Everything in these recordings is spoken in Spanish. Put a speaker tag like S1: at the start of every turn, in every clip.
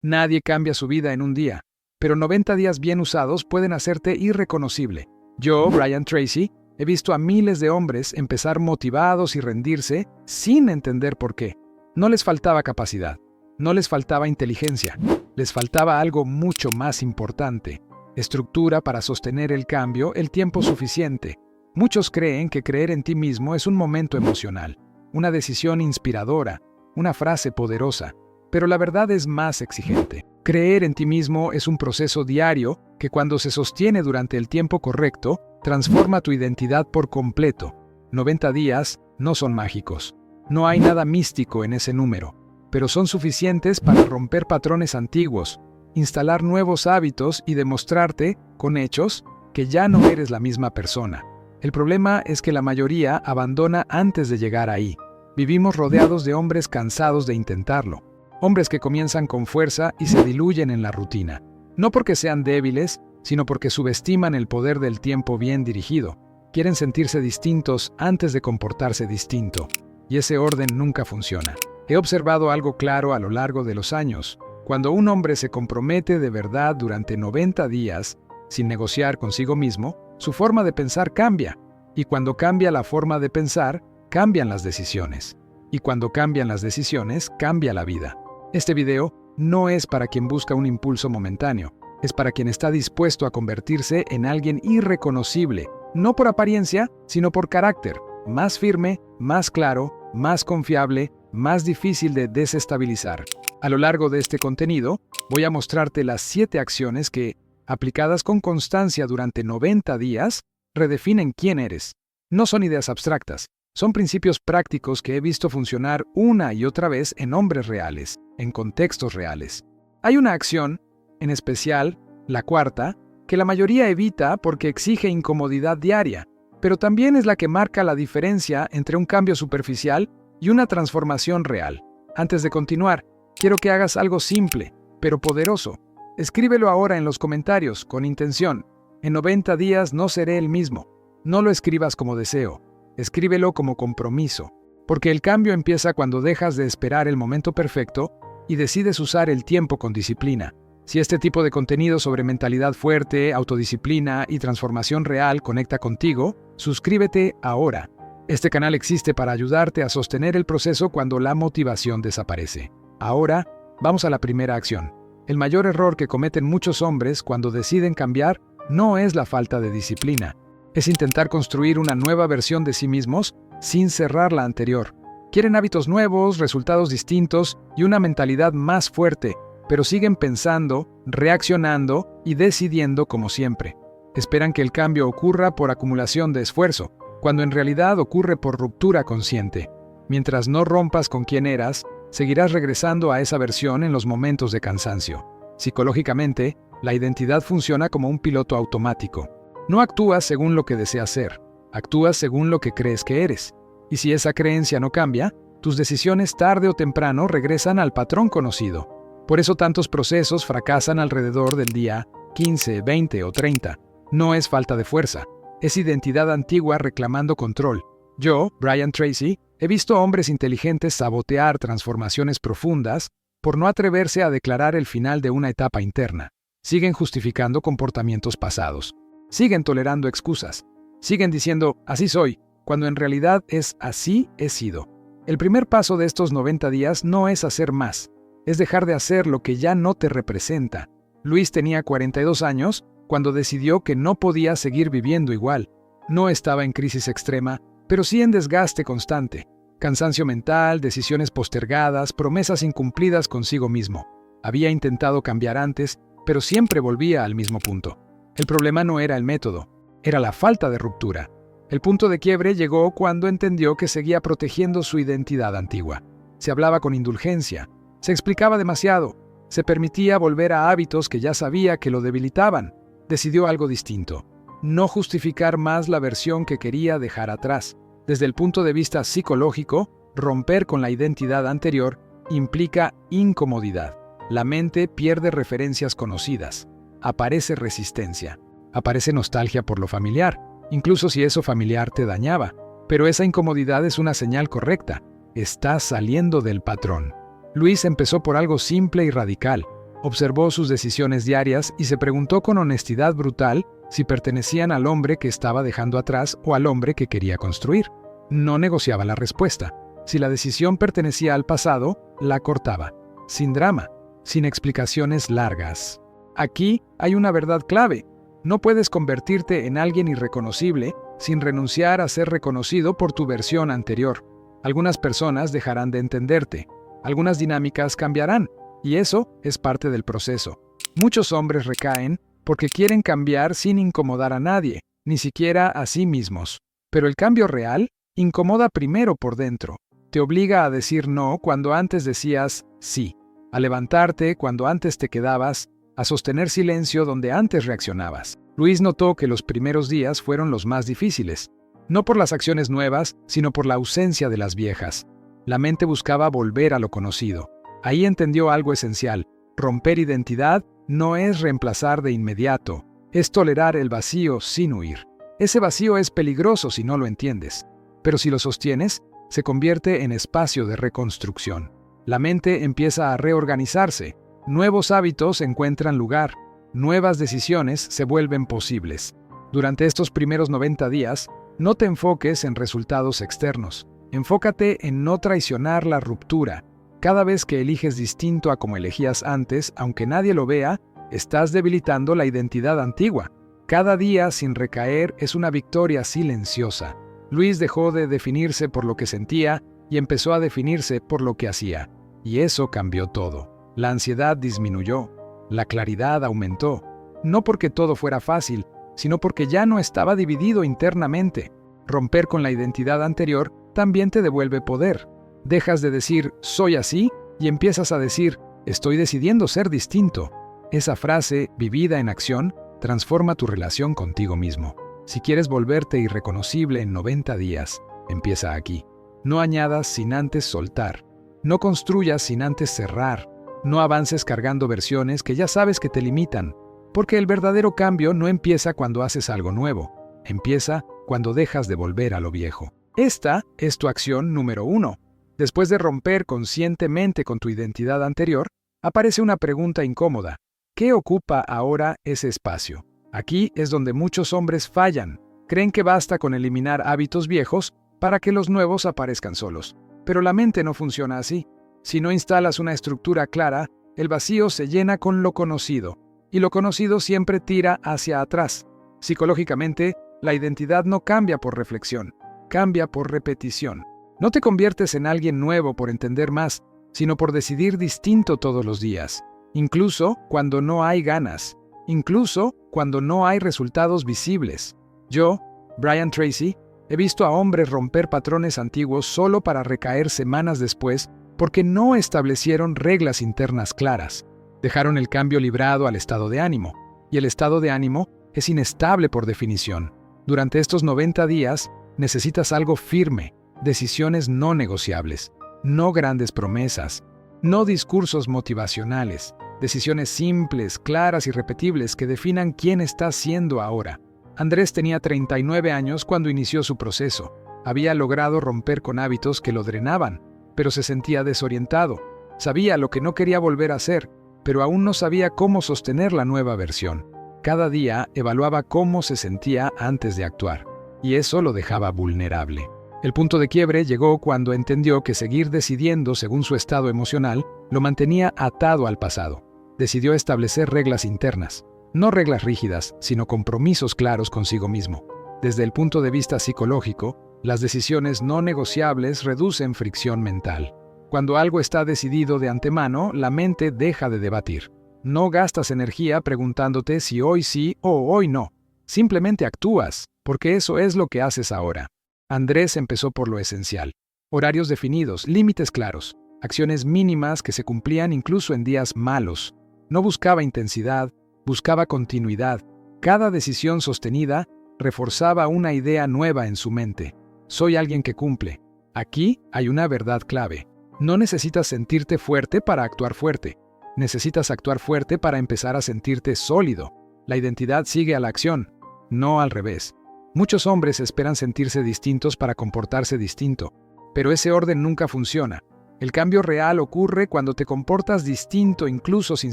S1: Nadie cambia su vida en un día, pero 90 días bien usados pueden hacerte irreconocible. Yo, Brian Tracy, he visto a miles de hombres empezar motivados y rendirse sin entender por qué. No les faltaba capacidad, no les faltaba inteligencia, les faltaba algo mucho más importante: estructura para sostener el cambio el tiempo suficiente. Muchos creen que creer en ti mismo es un momento emocional, una decisión inspiradora, una frase poderosa, pero la verdad es más exigente. Creer en ti mismo es un proceso diario que, cuando se sostiene durante el tiempo correcto, transforma tu identidad por completo. 90 días no son mágicos. No hay nada místico en ese número, pero son suficientes para romper patrones antiguos, instalar nuevos hábitos y demostrarte, con hechos, que ya no eres la misma persona. El problema es que la mayoría abandona antes de llegar ahí. Vivimos rodeados de hombres cansados de intentarlo. Hombres que comienzan con fuerza y se diluyen en la rutina. No porque sean débiles, sino porque subestiman el poder del tiempo bien dirigido. Quieren sentirse distintos antes de comportarse distinto. Y ese orden nunca funciona. He observado algo claro a lo largo de los años. Cuando un hombre se compromete de verdad durante 90 días, sin negociar consigo mismo, su forma de pensar cambia. Y cuando cambia la forma de pensar, cambian las decisiones. Y cuando cambian las decisiones, cambia la vida. Este video no es para quien busca un impulso momentáneo. Es para quien está dispuesto a convertirse en alguien irreconocible, no por apariencia, sino por carácter. Más firme, más claro, más confiable, más difícil de desestabilizar. A lo largo de este contenido, voy a mostrarte las 7 acciones que, aplicadas con constancia durante 90 días, redefinen quién eres. No son ideas abstractas, son principios prácticos que he visto funcionar una y otra vez en hombres reales, en contextos reales. Hay una acción, en especial, la cuarta, que la mayoría evita porque exige incomodidad diaria, pero también es la que marca la diferencia entre un cambio superficial y una transformación real. Antes de continuar, quiero que hagas algo simple, pero poderoso. Escríbelo ahora en los comentarios, con intención. En 90 días no seré el mismo. No lo escribas como deseo, escríbelo como compromiso, porque el cambio empieza cuando dejas de esperar el momento perfecto y decides usar el tiempo con disciplina. Si este tipo de contenido sobre mentalidad fuerte, autodisciplina y transformación real conecta contigo, suscríbete ahora. Este canal existe para ayudarte a sostener el proceso cuando la motivación desaparece. Ahora, vamos a la primera acción. El mayor error que cometen muchos hombres cuando deciden cambiar no es la falta de disciplina. Es intentar construir una nueva versión de sí mismos sin cerrar la anterior. Quieren hábitos nuevos, resultados distintos y una mentalidad más fuerte, pero siguen pensando, reaccionando y decidiendo como siempre. Esperan que el cambio ocurra por acumulación de esfuerzo, cuando en realidad ocurre por ruptura consciente. Mientras no rompas con quien eras, seguirás regresando a esa versión en los momentos de cansancio. Psicológicamente, la identidad funciona como un piloto automático. No actúas según lo que deseas ser, actúas según lo que crees que eres. Y si esa creencia no cambia, tus decisiones tarde o temprano regresan al patrón conocido. Por eso tantos procesos fracasan alrededor del día 15, 20 o 30. No es falta de fuerza, es identidad antigua reclamando control. Yo, Brian Tracy, he visto hombres inteligentes sabotear transformaciones profundas por no atreverse a declarar el final de una etapa interna. Siguen justificando comportamientos pasados. Siguen tolerando excusas. Siguen diciendo, así soy, cuando en realidad es así he sido. El primer paso de estos 90 días no es hacer más, es dejar de hacer lo que ya no te representa. Luis tenía 42 años cuando decidió que no podía seguir viviendo igual. No estaba en crisis extrema, pero sí en desgaste constante. Cansancio mental, decisiones postergadas, promesas incumplidas consigo mismo. Había intentado cambiar antes, pero siempre volvía al mismo punto. El problema no era el método, era la falta de ruptura. El punto de quiebre llegó cuando entendió que seguía protegiendo su identidad antigua. Se hablaba con indulgencia, se explicaba demasiado, se permitía volver a hábitos que ya sabía que lo debilitaban. Decidió algo distinto, no justificar más la versión que quería dejar atrás. Desde el punto de vista psicológico, romper con la identidad anterior implica incomodidad. La mente pierde referencias conocidas. Aparece resistencia. Aparece nostalgia por lo familiar, incluso si eso familiar te dañaba. Pero esa incomodidad es una señal correcta. Estás saliendo del patrón. Luis empezó por algo simple y radical. Observó sus decisiones diarias y se preguntó con honestidad brutal si pertenecían al hombre que estaba dejando atrás o al hombre que quería construir. No negociaba la respuesta. Si la decisión pertenecía al pasado, la cortaba. Sin drama, sin explicaciones largas. Aquí hay una verdad clave. No puedes convertirte en alguien irreconocible sin renunciar a ser reconocido por tu versión anterior. Algunas personas dejarán de entenderte. Algunas dinámicas cambiarán. Y eso es parte del proceso. Muchos hombres recaen porque quieren cambiar sin incomodar a nadie, ni siquiera a sí mismos. Pero el cambio real incomoda primero por dentro. Te obliga a decir no cuando antes decías sí, a levantarte cuando antes te quedabas, a sostener silencio donde antes reaccionabas. Luis notó que los primeros días fueron los más difíciles, no por las acciones nuevas, sino por la ausencia de las viejas. La mente buscaba volver a lo conocido. Ahí entendió algo esencial. Romper identidad no es reemplazar de inmediato, es tolerar el vacío sin huir. Ese vacío es peligroso si no lo entiendes, pero si lo sostienes, se convierte en espacio de reconstrucción. La mente empieza a reorganizarse, nuevos hábitos encuentran lugar, nuevas decisiones se vuelven posibles. Durante estos primeros 90 días, no te enfoques en resultados externos, enfócate en no traicionar la ruptura. Cada vez que eliges distinto a como elegías antes, aunque nadie lo vea, estás debilitando la identidad antigua. Cada día sin recaer es una victoria silenciosa. Luis dejó de definirse por lo que sentía y empezó a definirse por lo que hacía. Y eso cambió todo. La ansiedad disminuyó, la claridad aumentó. No porque todo fuera fácil, sino porque ya no estaba dividido internamente. Romper con la identidad anterior también te devuelve poder. Dejas de decir «soy así» y empiezas a decir «estoy decidiendo ser distinto». Esa frase, vivida en acción, transforma tu relación contigo mismo. Si quieres volverte irreconocible en 90 días, empieza aquí. No añadas sin antes soltar. No construyas sin antes cerrar. No avances cargando versiones que ya sabes que te limitan. Porque el verdadero cambio no empieza cuando haces algo nuevo. Empieza cuando dejas de volver a lo viejo. Esta es tu acción número 1. Después de romper conscientemente con tu identidad anterior, aparece una pregunta incómoda. ¿Qué ocupa ahora ese espacio? Aquí es donde muchos hombres fallan. Creen que basta con eliminar hábitos viejos para que los nuevos aparezcan solos. Pero la mente no funciona así. Si no instalas una estructura clara, el vacío se llena con lo conocido. Y lo conocido siempre tira hacia atrás. Psicológicamente, la identidad no cambia por reflexión, cambia por repetición. No te conviertes en alguien nuevo por entender más, sino por decidir distinto todos los días, incluso cuando no hay ganas, incluso cuando no hay resultados visibles. Yo, Brian Tracy, he visto a hombres romper patrones antiguos solo para recaer semanas después porque no establecieron reglas internas claras. Dejaron el cambio librado al estado de ánimo, y el estado de ánimo es inestable por definición. Durante estos 90 días necesitas algo firme, decisiones no negociables, no grandes promesas, no discursos motivacionales, decisiones simples, claras y repetibles que definan quién estás siendo ahora. Andrés tenía 39 años cuando inició su proceso. Había logrado romper con hábitos que lo drenaban, pero se sentía desorientado. Sabía lo que no quería volver a hacer, pero aún no sabía cómo sostener la nueva versión. Cada día evaluaba cómo se sentía antes de actuar, y eso lo dejaba vulnerable. El punto de quiebre llegó cuando entendió que seguir decidiendo según su estado emocional lo mantenía atado al pasado. Decidió establecer reglas internas, no reglas rígidas, sino compromisos claros consigo mismo. Desde el punto de vista psicológico, las decisiones no negociables reducen fricción mental. Cuando algo está decidido de antemano, la mente deja de debatir. No gastas energía preguntándote si hoy sí o hoy no. Simplemente actúas, porque eso es lo que haces ahora. Andrés empezó por lo esencial. Horarios definidos, límites claros, acciones mínimas que se cumplían incluso en días malos. No buscaba intensidad, buscaba continuidad. Cada decisión sostenida reforzaba una idea nueva en su mente. Soy alguien que cumple. Aquí hay una verdad clave. No necesitas sentirte fuerte para actuar fuerte. Necesitas actuar fuerte para empezar a sentirte sólido. La identidad sigue a la acción, no al revés. Muchos hombres esperan sentirse distintos para comportarse distinto, pero ese orden nunca funciona. El cambio real ocurre cuando te comportas distinto incluso sin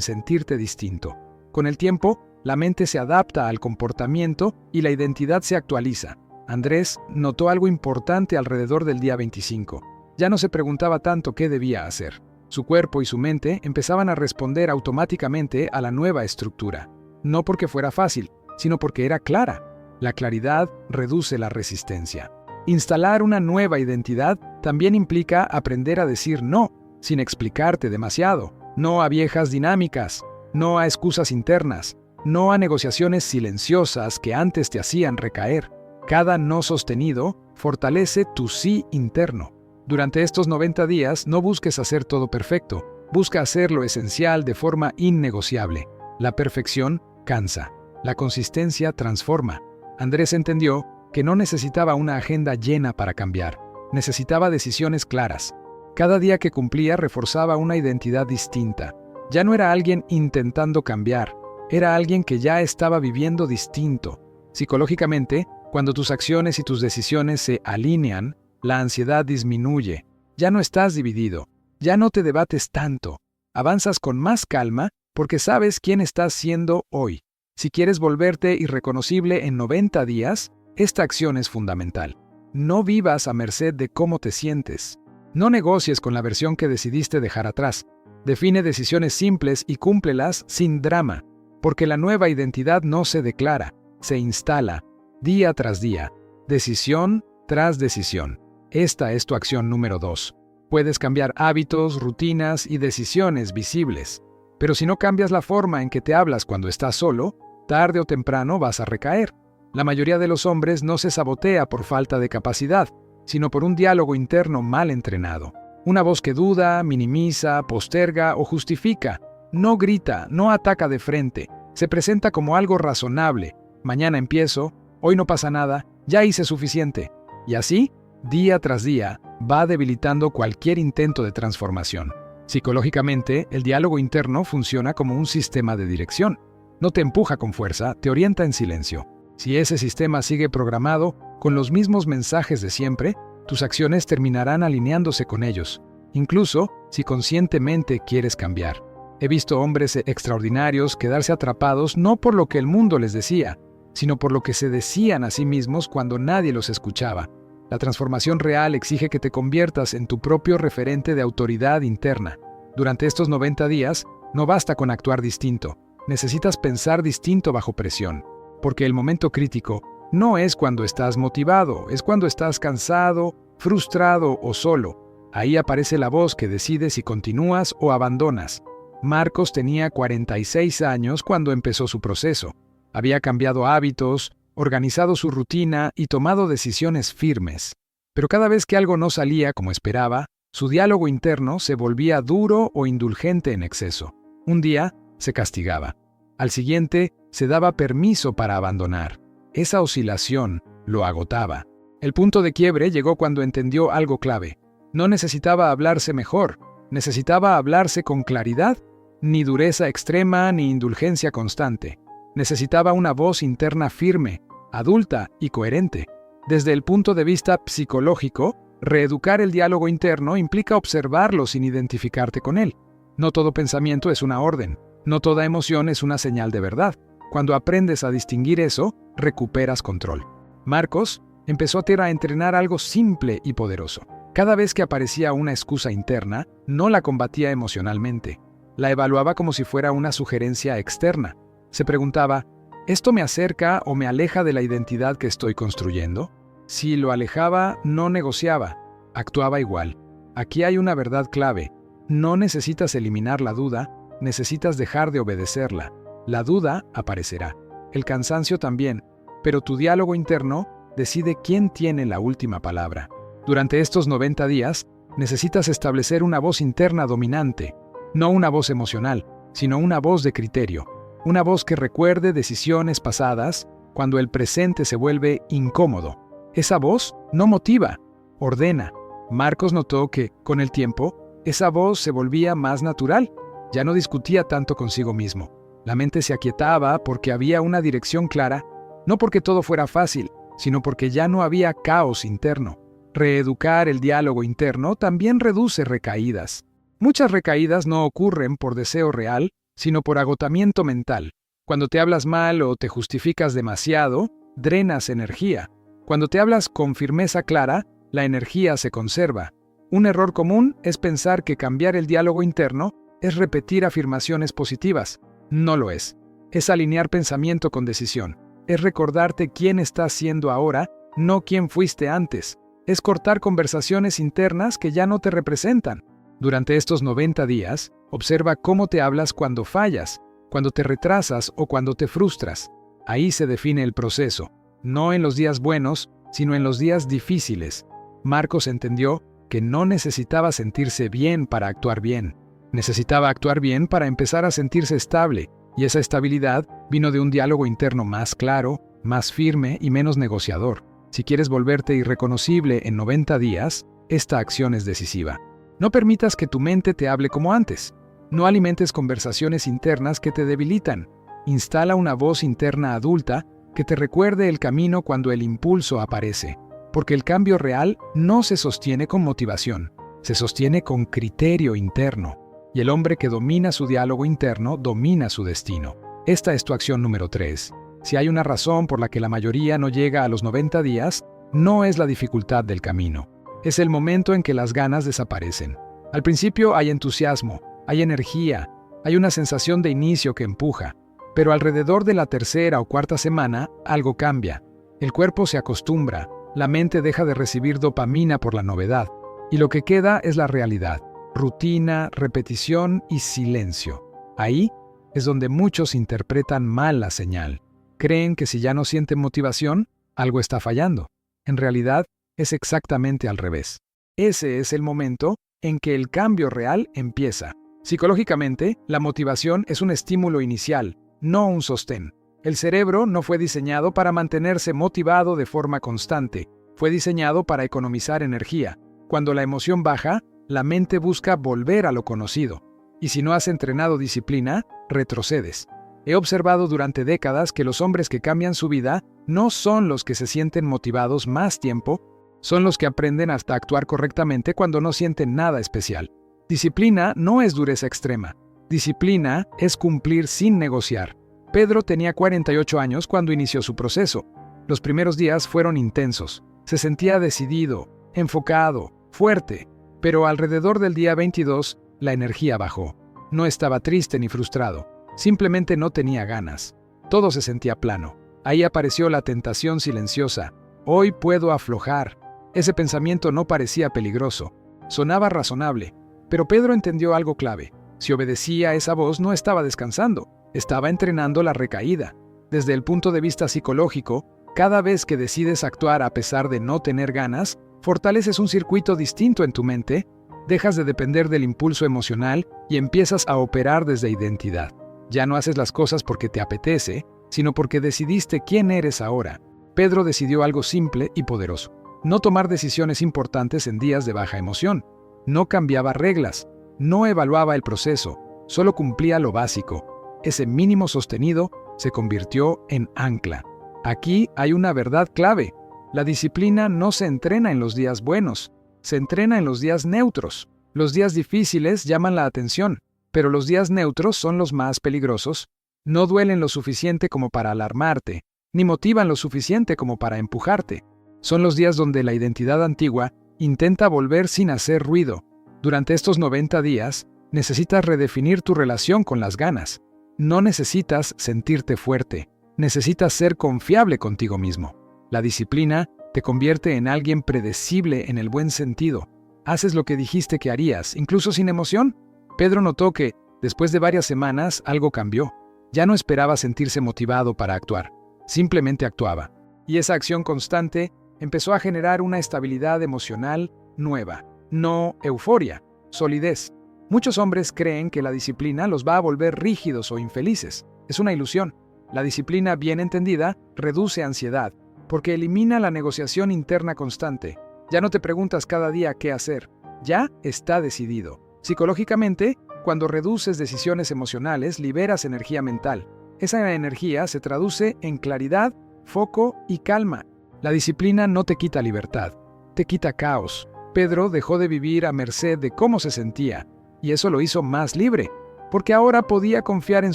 S1: sentirte distinto. Con el tiempo, la mente se adapta al comportamiento y la identidad se actualiza. Andrés notó algo importante alrededor del día 25. Ya no se preguntaba tanto qué debía hacer. Su cuerpo y su mente empezaban a responder automáticamente a la nueva estructura. No porque fuera fácil, sino porque era clara. La claridad reduce la resistencia. Instalar una nueva identidad también implica aprender a decir no, sin explicarte demasiado. No a viejas dinámicas, no a excusas internas, no a negociaciones silenciosas que antes te hacían recaer. Cada no sostenido fortalece tu sí interno. Durante estos 90 días no busques hacer todo perfecto, busca hacer lo esencial de forma innegociable. La perfección cansa, la consistencia transforma. Andrés entendió que no necesitaba una agenda llena para cambiar, necesitaba decisiones claras. Cada día que cumplía reforzaba una identidad distinta. Ya no era alguien intentando cambiar, era alguien que ya estaba viviendo distinto. Psicológicamente, cuando tus acciones y tus decisiones se alinean, la ansiedad disminuye. Ya no estás dividido, ya no te debates tanto. Avanzas con más calma porque sabes quién estás siendo hoy. Si quieres volverte irreconocible en 90 días, esta acción es fundamental. No vivas a merced de cómo te sientes. No negocies con la versión que decidiste dejar atrás. Define decisiones simples y cúmplelas sin drama, porque la nueva identidad no se declara, se instala, día tras día, decisión tras decisión. Esta es tu acción número 2. Puedes cambiar hábitos, rutinas y decisiones visibles, pero si no cambias la forma en que te hablas cuando estás solo, tarde o temprano vas a recaer. La mayoría de los hombres no se sabotea por falta de capacidad, sino por un diálogo interno mal entrenado. Una voz que duda, minimiza, posterga o justifica. No grita, no ataca de frente. Se presenta como algo razonable. Mañana empiezo, hoy no pasa nada, ya hice suficiente. Y así, día tras día, va debilitando cualquier intento de transformación. Psicológicamente, el diálogo interno funciona como un sistema de dirección. No te empuja con fuerza, te orienta en silencio. Si ese sistema sigue programado con los mismos mensajes de siempre, tus acciones terminarán alineándose con ellos, incluso si conscientemente quieres cambiar. He visto hombres extraordinarios quedarse atrapados no por lo que el mundo les decía, sino por lo que se decían a sí mismos cuando nadie los escuchaba. La transformación real exige que te conviertas en tu propio referente de autoridad interna. Durante estos 90 días, no basta con actuar distinto. Necesitas pensar distinto bajo presión, porque el momento crítico no es cuando estás motivado, es cuando estás cansado, frustrado o solo. Ahí aparece la voz que decide si continúas o abandonas. Marcos tenía 46 años cuando empezó su proceso. Había cambiado hábitos, organizado su rutina y tomado decisiones firmes. Pero cada vez que algo no salía como esperaba, su diálogo interno se volvía duro o indulgente en exceso. Un día, se castigaba. Al siguiente, se daba permiso para abandonar. Esa oscilación lo agotaba. El punto de quiebre llegó cuando entendió algo clave. No necesitaba hablarse mejor, necesitaba hablarse con claridad, ni dureza extrema ni indulgencia constante. Necesitaba una voz interna firme, adulta y coherente. Desde el punto de vista psicológico, reeducar el diálogo interno implica observarlo sin identificarte con él. No todo pensamiento es una orden. No toda emoción es una señal de verdad. Cuando aprendes a distinguir eso, recuperas control. Marcos empezó a entrenar algo simple y poderoso. Cada vez que aparecía una excusa interna, no la combatía emocionalmente. La evaluaba como si fuera una sugerencia externa. Se preguntaba, ¿esto me acerca o me aleja de la identidad que estoy construyendo? Si lo alejaba, no negociaba, actuaba igual. Aquí hay una verdad clave. No necesitas eliminar la duda, necesitas dejar de obedecerla. La duda aparecerá, el cansancio también, pero tu diálogo interno decide quién tiene la última palabra. Durante estos 90 días, necesitas establecer una voz interna dominante, no una voz emocional, sino una voz de criterio, una voz que recuerde decisiones pasadas cuando el presente se vuelve incómodo. Esa voz no motiva, ordena. Marcos notó que, con el tiempo, esa voz se volvía más natural. Ya no discutía tanto consigo mismo. La mente se aquietaba porque había una dirección clara, no porque todo fuera fácil, sino porque ya no había caos interno. Reeducar el diálogo interno también reduce recaídas. Muchas recaídas no ocurren por deseo real, sino por agotamiento mental. Cuando te hablas mal o te justificas demasiado, drenas energía. Cuando te hablas con firmeza clara, la energía se conserva. Un error común es pensar que cambiar el diálogo interno es repetir afirmaciones positivas. No lo es. Es alinear pensamiento con decisión. Es recordarte quién estás siendo ahora, no quién fuiste antes. Es cortar conversaciones internas que ya no te representan. Durante estos 90 días, observa cómo te hablas cuando fallas, cuando te retrasas o cuando te frustras. Ahí se define el proceso, no en los días buenos, sino en los días difíciles. Marcos entendió que no necesitaba sentirse bien para actuar bien. Necesitaba actuar bien para empezar a sentirse estable, y esa estabilidad vino de un diálogo interno más claro, más firme y menos negociador. Si quieres volverte irreconocible en 90 días, esta acción es decisiva. No permitas que tu mente te hable como antes. No alimentes conversaciones internas que te debilitan. Instala una voz interna adulta que te recuerde el camino cuando el impulso aparece. Porque el cambio real no se sostiene con motivación, se sostiene con criterio interno. Y el hombre que domina su diálogo interno domina su destino. Esta es tu acción número 3. Si hay una razón por la que la mayoría no llega a los 90 días, no es la dificultad del camino. Es el momento en que las ganas desaparecen. Al principio hay entusiasmo, hay energía, hay una sensación de inicio que empuja. Pero alrededor de la tercera o cuarta semana, algo cambia. El cuerpo se acostumbra, la mente deja de recibir dopamina por la novedad. Y lo que queda es la realidad. Rutina, repetición y silencio. Ahí es donde muchos interpretan mal la señal. Creen que si ya no sienten motivación, algo está fallando. En realidad, es exactamente al revés. Ese es el momento en que el cambio real empieza. Psicológicamente, la motivación es un estímulo inicial, no un sostén. El cerebro no fue diseñado para mantenerse motivado de forma constante, fue diseñado para economizar energía. Cuando la emoción baja, la mente busca volver a lo conocido. Y si no has entrenado disciplina, retrocedes. He observado durante décadas que los hombres que cambian su vida no son los que se sienten motivados más tiempo, son los que aprenden hasta actuar correctamente cuando no sienten nada especial. Disciplina no es dureza extrema. Disciplina es cumplir sin negociar. Pedro tenía 48 años cuando inició su proceso. Los primeros días fueron intensos. Se sentía decidido, enfocado, fuerte. Pero alrededor del día 22, la energía bajó. No estaba triste ni frustrado. Simplemente no tenía ganas. Todo se sentía plano. Ahí apareció la tentación silenciosa. Hoy puedo aflojar. Ese pensamiento no parecía peligroso. Sonaba razonable. Pero Pedro entendió algo clave. Si obedecía a esa voz, no estaba descansando. Estaba entrenando la recaída. Desde el punto de vista psicológico, cada vez que decides actuar a pesar de no tener ganas, fortaleces un circuito distinto en tu mente, dejas de depender del impulso emocional y empiezas a operar desde identidad. Ya no haces las cosas porque te apetece, sino porque decidiste quién eres ahora. Pedro decidió algo simple y poderoso. No tomar decisiones importantes en días de baja emoción. No cambiaba reglas. No evaluaba el proceso. Solo cumplía lo básico. Ese mínimo sostenido se convirtió en ancla. Aquí hay una verdad clave. La disciplina no se entrena en los días buenos. Se entrena en los días neutros. Los días difíciles llaman la atención, pero los días neutros son los más peligrosos. No duelen lo suficiente como para alarmarte, ni motivan lo suficiente como para empujarte. Son los días donde la identidad antigua intenta volver sin hacer ruido. Durante estos 90 días, necesitas redefinir tu relación con las ganas. No necesitas sentirte fuerte, necesitas ser confiable contigo mismo. La disciplina te convierte en alguien predecible en el buen sentido. Haces lo que dijiste que harías, incluso sin emoción. Pedro notó que, después de varias semanas, algo cambió. Ya no esperaba sentirse motivado para actuar, simplemente actuaba. Y esa acción constante empezó a generar una estabilidad emocional nueva. No euforia, solidez. Muchos hombres creen que la disciplina los va a volver rígidos o infelices. Es una ilusión. La disciplina bien entendida reduce ansiedad, porque elimina la negociación interna constante. Ya no te preguntas cada día qué hacer. Ya está decidido. Psicológicamente, cuando reduces decisiones emocionales, liberas energía mental. Esa energía se traduce en claridad, foco y calma. La disciplina no te quita libertad, te quita caos. Pedro dejó de vivir a merced de cómo se sentía, y eso lo hizo más libre, porque ahora podía confiar en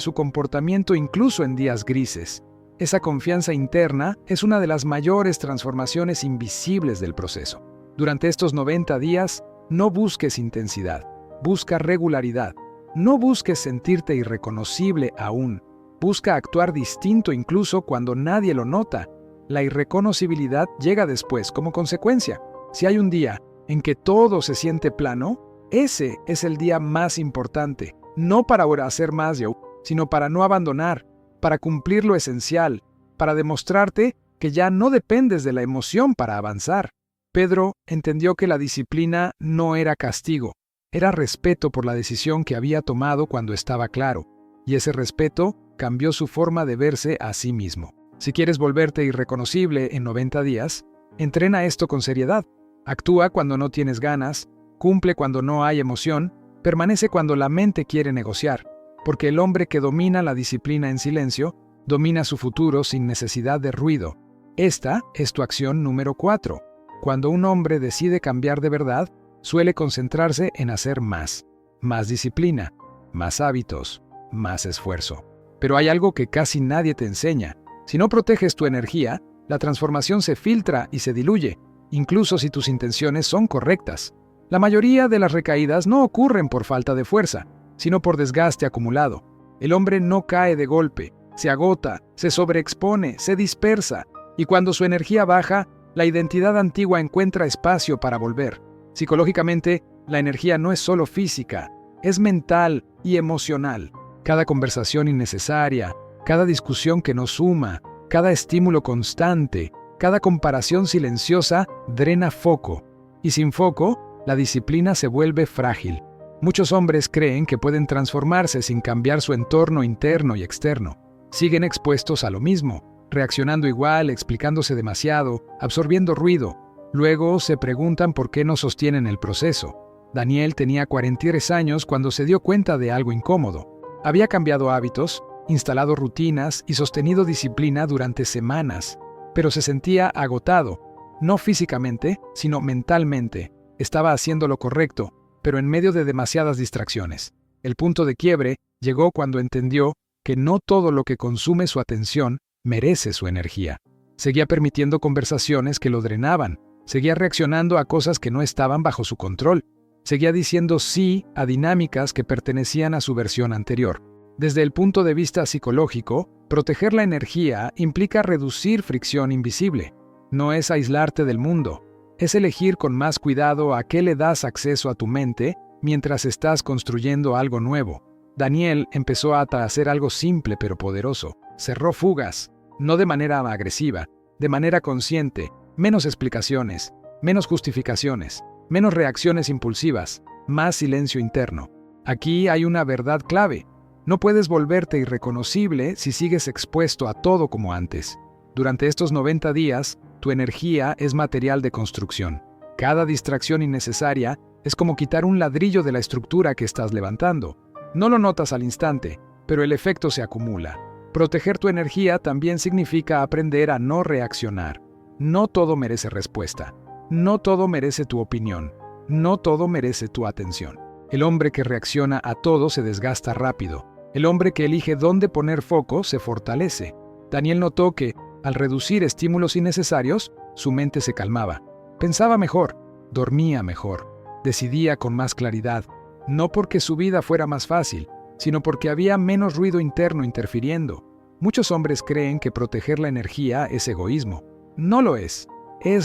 S1: su comportamiento incluso en días grises. Esa confianza interna es una de las mayores transformaciones invisibles del proceso. Durante estos 90 días, no busques intensidad, busca regularidad. No busques sentirte irreconocible aún. Busca actuar distinto incluso cuando nadie lo nota. La irreconocibilidad llega después como consecuencia. Si hay un día en que todo se siente plano, ese es el día más importante. No para ahora hacer más, sino para no abandonar, para cumplir lo esencial, para demostrarte que ya no dependes de la emoción para avanzar. Pedro entendió que la disciplina no era castigo, era respeto por la decisión que había tomado cuando estaba claro, y ese respeto cambió su forma de verse a sí mismo. Si quieres volverte irreconocible en 90 días, entrena esto con seriedad. Actúa cuando no tienes ganas, cumple cuando no hay emoción, permanece cuando la mente quiere negociar, porque el hombre que domina la disciplina en silencio, domina su futuro sin necesidad de ruido. Esta es tu acción número 4. Cuando un hombre decide cambiar de verdad, suele concentrarse en hacer más disciplina, más hábitos, más esfuerzo. Pero hay algo que casi nadie te enseña. Si no proteges tu energía, la transformación se filtra y se diluye, incluso si tus intenciones son correctas. La mayoría de las recaídas no ocurren por falta de fuerza, sino por desgaste acumulado. El hombre no cae de golpe, se agota, se sobreexpone, se dispersa, y cuando su energía baja, la identidad antigua encuentra espacio para volver. Psicológicamente, la energía no es solo física, es mental y emocional. Cada conversación innecesaria, cada discusión que no suma, cada estímulo constante, cada comparación silenciosa drena foco. Y sin foco, la disciplina se vuelve frágil. Muchos hombres creen que pueden transformarse sin cambiar su entorno interno y externo. Siguen expuestos a lo mismo, reaccionando igual, explicándose demasiado, absorbiendo ruido. Luego se preguntan por qué no sostienen el proceso. Daniel tenía 43 años cuando se dio cuenta de algo incómodo. Había cambiado hábitos, instalado rutinas y sostenido disciplina durante semanas, pero se sentía agotado, no físicamente, sino mentalmente. Estaba haciendo lo correcto, pero en medio de demasiadas distracciones. El punto de quiebre llegó cuando entendió que no todo lo que consume su atención merece su energía. Seguía permitiendo conversaciones que lo drenaban, seguía reaccionando a cosas que no estaban bajo su control, seguía diciendo sí a dinámicas que pertenecían a su versión anterior. Desde el punto de vista psicológico, proteger la energía implica reducir fricción invisible. No es aislarte del mundo, es elegir con más cuidado a qué le das acceso a tu mente mientras estás construyendo algo nuevo. Daniel empezó a hacer algo simple pero poderoso. Cerró fugas, no de manera agresiva, de manera consciente, menos explicaciones, menos justificaciones, menos reacciones impulsivas, más silencio interno. Aquí hay una verdad clave. No puedes volverte irreconocible si sigues expuesto a todo como antes. Durante estos 90 días, tu energía es material de construcción. Cada distracción innecesaria es como quitar un ladrillo de la estructura que estás levantando. No lo notas al instante, pero el efecto se acumula. Proteger tu energía también significa aprender a no reaccionar. No todo merece respuesta. No todo merece tu opinión. No todo merece tu atención. El hombre que reacciona a todo se desgasta rápido. El hombre que elige dónde poner foco se fortalece. Daniel notó que, al reducir estímulos innecesarios, su mente se calmaba. Pensaba mejor, dormía mejor, decidía con más claridad, no porque su vida fuera más fácil, sino porque había menos ruido interno interfiriendo. Muchos hombres creen que proteger la energía es egoísmo. No lo es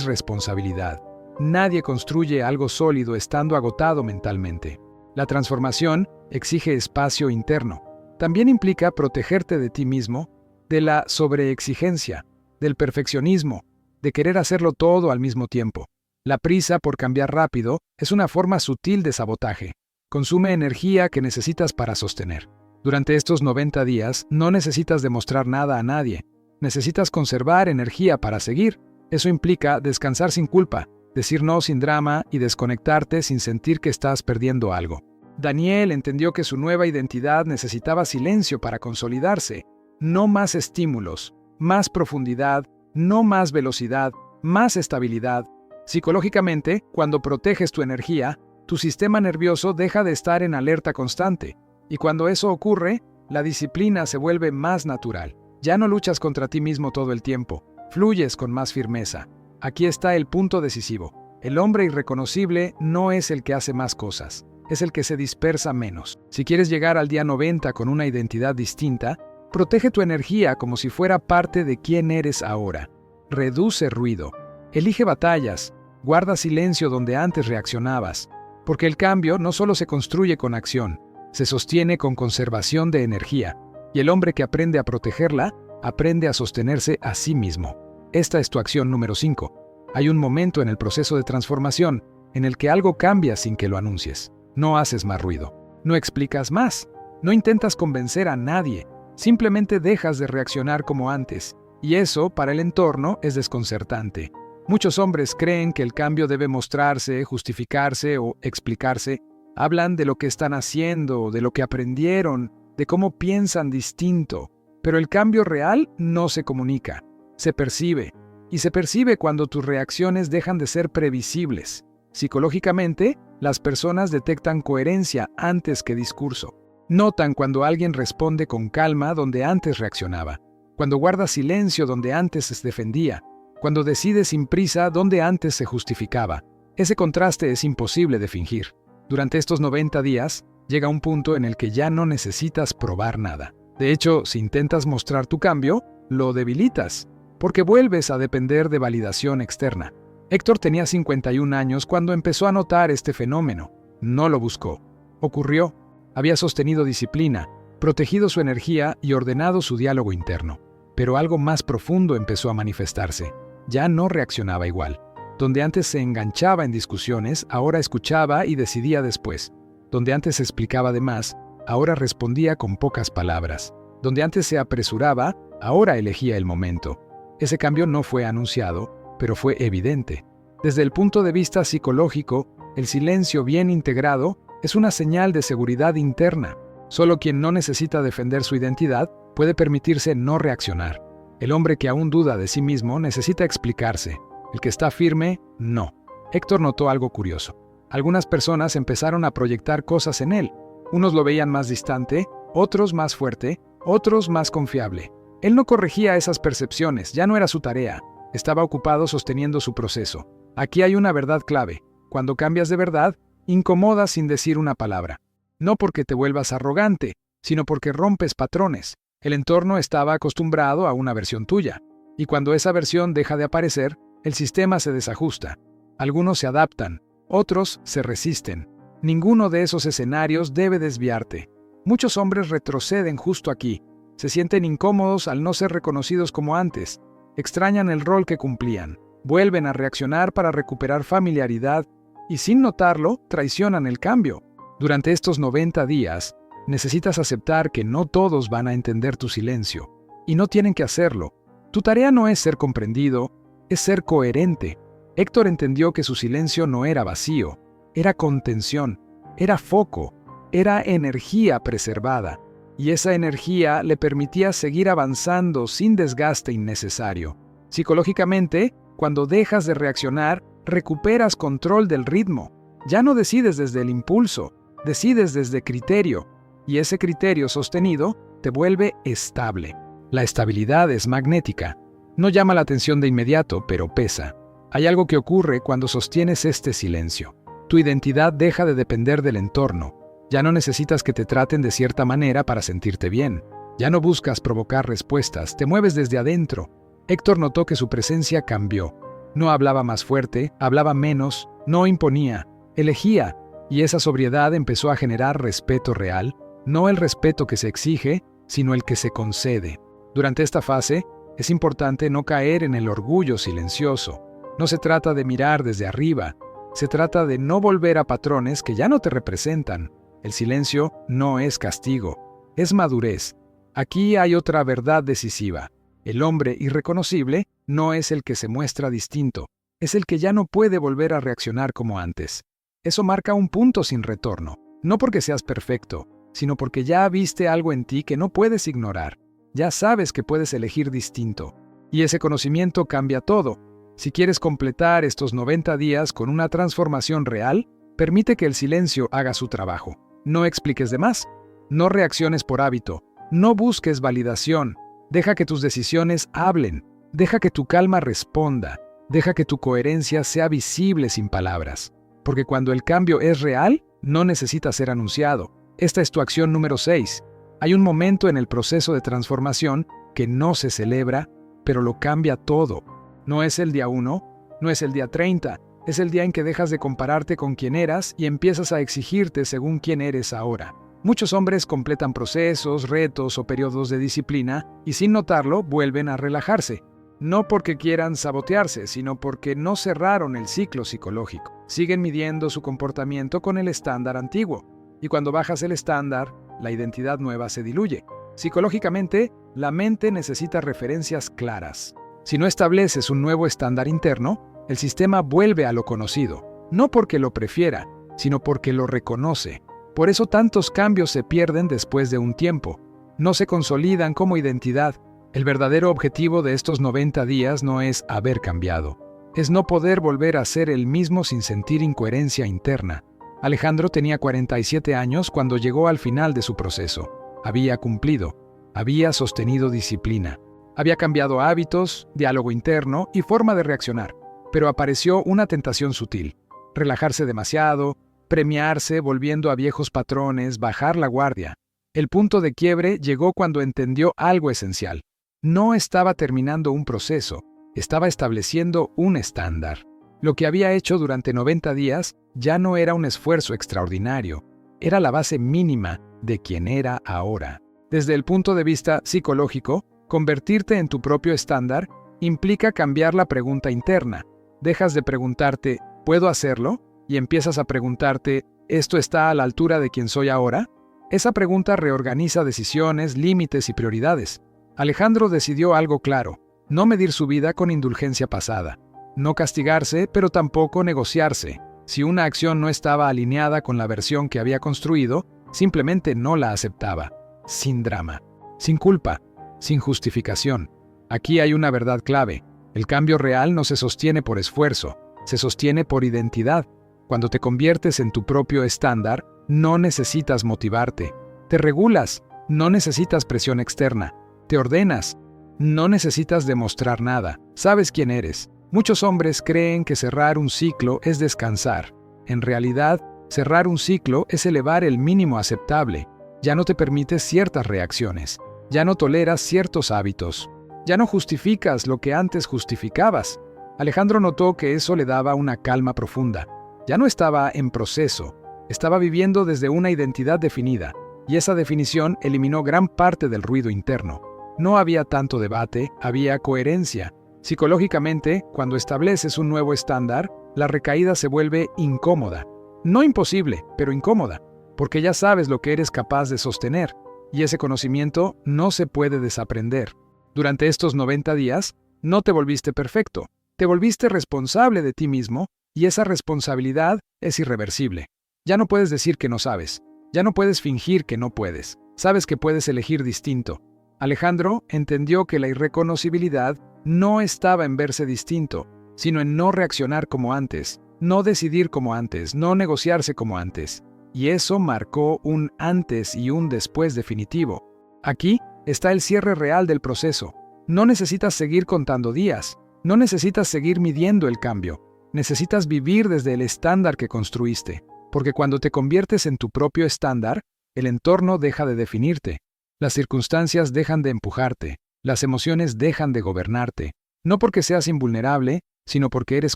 S1: responsabilidad. Nadie construye algo sólido estando agotado mentalmente. La transformación exige espacio interno. También implica protegerte de ti mismo, de la sobreexigencia, del perfeccionismo, de querer hacerlo todo al mismo tiempo. La prisa por cambiar rápido es una forma sutil de sabotaje. Consume energía que necesitas para sostener. Durante estos 90 días no necesitas demostrar nada a nadie. Necesitas conservar energía para seguir. Eso implica descansar sin culpa, decir no sin drama y desconectarte sin sentir que estás perdiendo algo. Daniel entendió que su nueva identidad necesitaba silencio para consolidarse. No más estímulos, más profundidad, no más velocidad, más estabilidad. Psicológicamente, cuando proteges tu energía, tu sistema nervioso deja de estar en alerta constante, y cuando eso ocurre, la disciplina se vuelve más natural. Ya no luchas contra ti mismo todo el tiempo, fluyes con más firmeza. Aquí está el punto decisivo. El hombre irreconocible no es el que hace más cosas, es el que se dispersa menos. Si quieres llegar al día 90 con una identidad distinta, protege tu energía como si fuera parte de quién eres ahora. Reduce ruido, elige batallas, guarda silencio donde antes reaccionabas, porque el cambio no solo se construye con acción, se sostiene con conservación de energía, y el hombre que aprende a protegerla, aprende a sostenerse a sí mismo. Esta es tu acción número 5. Hay un momento en el proceso de transformación en el que algo cambia sin que lo anuncies. No haces más ruido, no explicas más, no intentas convencer a nadie, simplemente dejas de reaccionar como antes, y eso para el entorno es desconcertante. Muchos hombres creen que el cambio debe mostrarse, justificarse o explicarse. Hablan de lo que están haciendo, de lo que aprendieron, de cómo piensan distinto, pero el cambio real no se comunica, se percibe, y se percibe cuando tus reacciones dejan de ser previsibles. Psicológicamente, las personas detectan coherencia antes que discurso. Notan cuando alguien responde con calma donde antes reaccionaba, cuando guarda silencio donde antes se defendía, cuando decide sin prisa donde antes se justificaba. Ese contraste es imposible de fingir. Durante estos 90 días, llega un punto en el que ya no necesitas probar nada. De hecho, si intentas mostrar tu cambio, lo debilitas, porque vuelves a depender de validación externa. Héctor tenía 51 años cuando empezó a notar este fenómeno. No lo buscó. Ocurrió. Había sostenido disciplina, protegido su energía y ordenado su diálogo interno. Pero algo más profundo empezó a manifestarse. Ya no reaccionaba igual. Donde antes se enganchaba en discusiones, ahora escuchaba y decidía después. Donde antes se explicaba de más, ahora respondía con pocas palabras. Donde antes se apresuraba, ahora elegía el momento. Ese cambio no fue anunciado, pero fue evidente. Desde el punto de vista psicológico, el silencio bien integrado es una señal de seguridad interna. Solo quien no necesita defender su identidad puede permitirse no reaccionar. El hombre que aún duda de sí mismo necesita explicarse. El que está firme, no. Héctor notó algo curioso. Algunas personas empezaron a proyectar cosas en él. Unos lo veían más distante, otros más fuerte, otros más confiable. Él no corregía esas percepciones, ya no era su tarea. Estaba ocupado sosteniendo su proceso. Aquí hay una verdad clave. Cuando cambias de verdad, incomodas sin decir una palabra. No porque te vuelvas arrogante, sino porque rompes patrones. El entorno estaba acostumbrado a una versión tuya, y cuando esa versión deja de aparecer, el sistema se desajusta. Algunos se adaptan, otros se resisten. Ninguno de esos escenarios debe desviarte. Muchos hombres retroceden justo aquí. Se sienten incómodos al no ser reconocidos como antes. Extrañan el rol que cumplían. Vuelven a reaccionar para recuperar familiaridad y sin notarlo, traicionan el cambio. Durante estos 90 días, necesitas aceptar que no todos van a entender tu silencio, y no tienen que hacerlo. Tu tarea no es ser comprendido, es ser coherente. Héctor entendió que su silencio no era vacío, era contención, era foco, era energía preservada, y esa energía le permitía seguir avanzando sin desgaste innecesario. Psicológicamente, cuando dejas de reaccionar, recuperas control del ritmo. Ya no decides desde el impulso, decides desde criterio, y ese criterio sostenido te vuelve estable. La estabilidad es magnética. No llama la atención de inmediato, pero pesa. Hay algo que ocurre cuando sostienes este silencio. Tu identidad deja de depender del entorno. Ya no necesitas que te traten de cierta manera para sentirte bien. Ya no buscas provocar respuestas, te mueves desde adentro. Héctor notó que su presencia cambió. No hablaba más fuerte, hablaba menos, no imponía, elegía, y esa sobriedad empezó a generar respeto real, no el respeto que se exige, sino el que se concede. Durante esta fase, es importante no caer en el orgullo silencioso. No se trata de mirar desde arriba, se trata de no volver a patrones que ya no te representan. El silencio no es castigo, es madurez. Aquí hay otra verdad decisiva. El hombre irreconocible no es el que se muestra distinto, es el que ya no puede volver a reaccionar como antes. Eso marca un punto sin retorno, no porque seas perfecto, sino porque ya viste algo en ti que no puedes ignorar. Ya sabes que puedes elegir distinto, y ese conocimiento cambia todo. Si quieres completar estos 90 días con una transformación real, permite que el silencio haga su trabajo. No expliques de más. No reacciones por hábito. No busques validación. Deja que tus decisiones hablen. Deja que tu calma responda. Deja que tu coherencia sea visible sin palabras. Porque cuando el cambio es real, no necesita ser anunciado. Esta es tu acción número 6. Hay un momento en el proceso de transformación que no se celebra, pero lo cambia todo. No es el día 1, no es el día 30, es el día en que dejas de compararte con quien eras y empiezas a exigirte según quién eres ahora. Muchos hombres completan procesos, retos o periodos de disciplina y sin notarlo vuelven a relajarse. No porque quieran sabotearse, sino porque no cerraron el ciclo psicológico. Siguen midiendo su comportamiento con el estándar antiguo. Y cuando bajas el estándar, la identidad nueva se diluye. Psicológicamente, la mente necesita referencias claras. Si no estableces un nuevo estándar interno, el sistema vuelve a lo conocido, no porque lo prefiera, sino porque lo reconoce. Por eso tantos cambios se pierden después de un tiempo. No se consolidan como identidad. El verdadero objetivo de estos 90 días no es haber cambiado. Es no poder volver a ser el mismo sin sentir incoherencia interna. Alejandro tenía 47 años cuando llegó al final de su proceso. Había cumplido. Había sostenido disciplina. Había cambiado hábitos, diálogo interno y forma de reaccionar, pero apareció una tentación sutil. Relajarse demasiado, premiarse volviendo a viejos patrones, bajar la guardia. El punto de quiebre llegó cuando entendió algo esencial. No estaba terminando un proceso, estaba estableciendo un estándar. Lo que había hecho durante 90 días ya no era un esfuerzo extraordinario, era la base mínima de quien era ahora. Desde el punto de vista psicológico, convertirte en tu propio estándar implica cambiar la pregunta interna. Dejas de preguntarte, ¿puedo hacerlo? Y empiezas a preguntarte, ¿esto está a la altura de quien soy ahora? Esa pregunta reorganiza decisiones, límites y prioridades. Alejandro decidió algo claro, no medir su vida con indulgencia pasada. No castigarse, pero tampoco negociarse. Si una acción no estaba alineada con la versión que había construido, simplemente no la aceptaba. Sin drama, sin culpa, sin justificación. Aquí hay una verdad clave. El cambio real no se sostiene por esfuerzo, se sostiene por identidad. Cuando te conviertes en tu propio estándar, no necesitas motivarte. Te regulas, no necesitas presión externa. Te ordenas, no necesitas demostrar nada. Sabes quién eres. Muchos hombres creen que cerrar un ciclo es descansar. En realidad, cerrar un ciclo es elevar el mínimo aceptable. Ya no te permites ciertas reacciones. Ya no toleras ciertos hábitos. Ya no justificas lo que antes justificabas. Alejandro notó que eso le daba una calma profunda. Ya no estaba en proceso. Estaba viviendo desde una identidad definida. Y esa definición eliminó gran parte del ruido interno. No había tanto debate, había coherencia. Psicológicamente, cuando estableces un nuevo estándar, la recaída se vuelve incómoda. No imposible, pero incómoda. Porque ya sabes lo que eres capaz de sostener. Y ese conocimiento no se puede desaprender. Durante estos 90 días, no te volviste perfecto, te volviste responsable de ti mismo y esa responsabilidad es irreversible. Ya no puedes decir que no sabes, ya no puedes fingir que no puedes, sabes que puedes elegir distinto. Alejandro entendió que la irreconocibilidad no estaba en verse distinto, sino en no reaccionar como antes, no decidir como antes, no negociarse como antes. Y eso marcó un antes y un después definitivo. Aquí está el cierre real del proceso. No necesitas seguir contando días, no necesitas seguir midiendo el cambio. Necesitas vivir desde el estándar que construiste, porque cuando te conviertes en tu propio estándar, el entorno deja de definirte, las circunstancias dejan de empujarte, las emociones dejan de gobernarte, no porque seas invulnerable, sino porque eres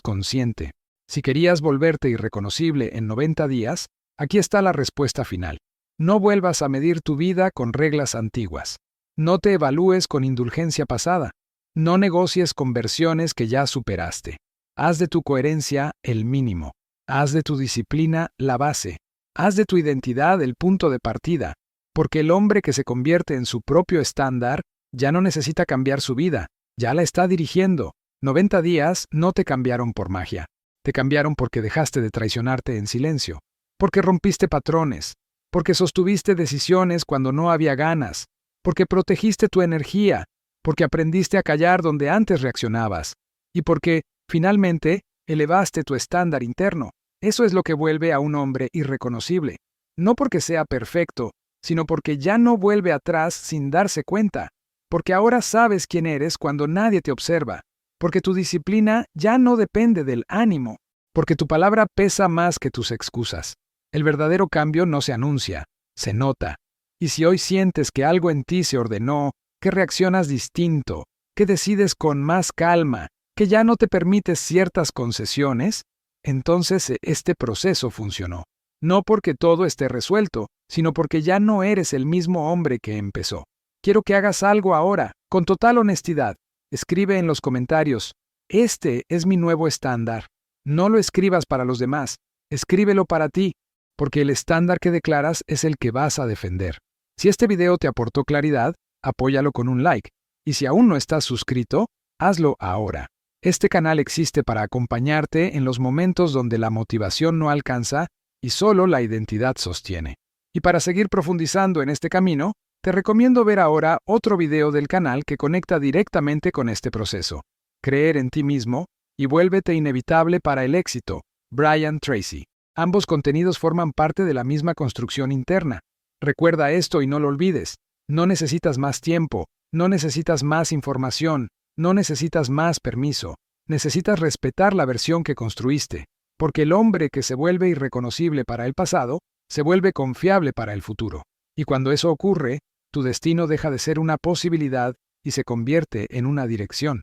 S1: consciente. Si querías volverte irreconocible en 90 días, aquí está la respuesta final. No vuelvas a medir tu vida con reglas antiguas. No te evalúes con indulgencia pasada. No negocies con versiones que ya superaste. Haz de tu coherencia el mínimo. Haz de tu disciplina la base. Haz de tu identidad el punto de partida. Porque el hombre que se convierte en su propio estándar ya no necesita cambiar su vida, ya la está dirigiendo. 90 días no te cambiaron por magia. Te cambiaron porque dejaste de traicionarte en silencio. Porque rompiste patrones, porque sostuviste decisiones cuando no había ganas, porque protegiste tu energía, porque aprendiste a callar donde antes reaccionabas, y porque Finalmente, elevaste tu estándar interno. Eso es lo que vuelve a un hombre irreconocible. No porque sea perfecto, sino porque ya no vuelve atrás sin darse cuenta. Porque ahora sabes quién eres cuando nadie te observa. Porque tu disciplina ya no depende del ánimo. Porque tu palabra pesa más que tus excusas. El verdadero cambio no se anuncia, se nota. Y si hoy sientes que algo en ti se ordenó, que reaccionas distinto, que decides con más calma, que ya no te permites ciertas concesiones, entonces este proceso funcionó. No porque todo esté resuelto, sino porque ya no eres el mismo hombre que empezó. Quiero que hagas algo ahora, con total honestidad. Escribe en los comentarios, este es mi nuevo estándar. No lo escribas para los demás, escríbelo para ti, porque el estándar que declaras es el que vas a defender. Si este video te aportó claridad, apóyalo con un like. Y si aún no estás suscrito, hazlo ahora. Este canal existe para acompañarte en los momentos donde la motivación no alcanza y solo la identidad sostiene. Y para seguir profundizando en este camino, te recomiendo ver ahora otro video del canal que conecta directamente con este proceso. Creer en ti mismo y vuélvete inevitable para el éxito. Brian Tracy. Ambos contenidos forman parte de la misma construcción interna. Recuerda esto y no lo olvides. No necesitas más tiempo, no necesitas más información, no necesitas más permiso. Necesitas respetar la versión que construiste, porque el hombre que se vuelve irreconocible para el pasado, se vuelve confiable para el futuro. Y cuando eso ocurre, tu destino deja de ser una posibilidad y se convierte en una dirección.